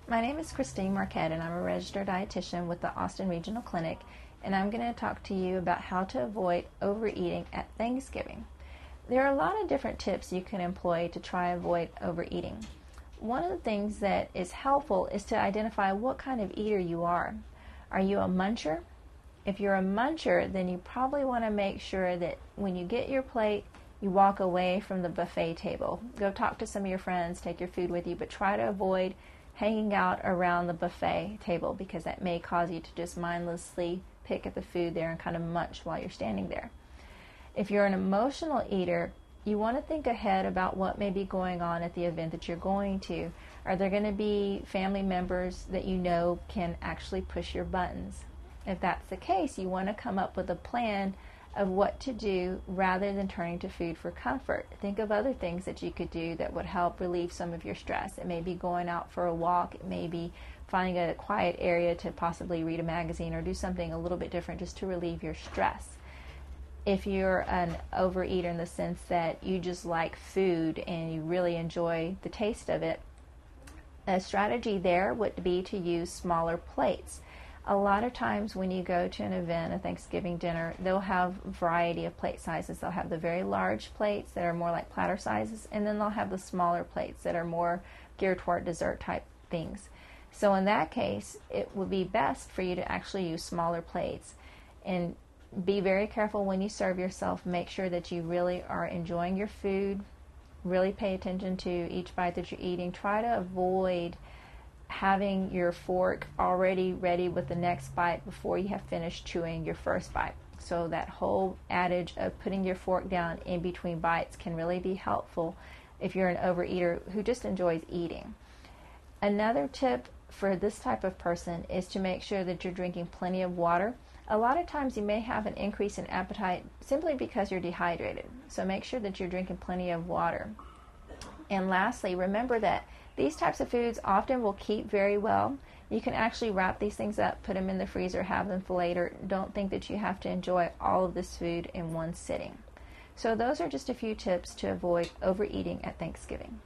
My name is Christine Marquette, and I'm a registered dietitian with the Austin Regional Clinic, and I'm going to talk to you about how to avoid overeating at Thanksgiving. There are a lot of different tips you can employ to try and avoid overeating. One of the things that is helpful is to identify what kind of eater you are. Are you a muncher? If you're a muncher, then you probably want to make sure that when you get your plate, you walk away from the buffet table. Go talk to some of your friends, take your food with you, but try to avoid hanging out around the buffet table because that may cause you to just mindlessly pick at the food there and kind of munch while you're standing there. If you're an emotional eater, you want to think ahead about what may be going on at the event that you're going to. Are there going to be family members that you know can actually push your buttons? If that's the case, you want to come up with a plan of what to do rather than turning to food for comfort. Think of other things that you could do that would help relieve some of your stress. It may be going out for a walk. It may be finding a quiet area to possibly read a magazine or do something a little bit different just to relieve your stress. If you're an overeater in the sense that you just like food and you really enjoy the taste of it, a strategy there would be to use smaller plates. A lot of times when you go to an event, a Thanksgiving dinner, they'll have a variety of plate sizes. They'll have the very large plates that are more like platter sizes, and then they'll have the smaller plates that are more geared toward dessert type things. So in that case, it would be best for you to actually use smaller plates. And be very careful when you serve yourself. Make sure that you really are enjoying your food. Really pay attention to each bite that you're eating. Try to avoid having your fork already ready with the next bite before you have finished chewing your first bite. So that whole adage of putting your fork down in between bites can really be helpful if you're an overeater who just enjoys eating. Another tip for this type of person is to make sure that you're drinking plenty of water. A lot of times you may have an increase in appetite simply because you're dehydrated. So make sure that you're drinking plenty of water. And lastly, remember that these types of foods often will keep very well. You can actually wrap these things up, put them in the freezer, have them for later. Don't think that you have to enjoy all of this food in one sitting. So those are just a few tips to avoid overeating at Thanksgiving.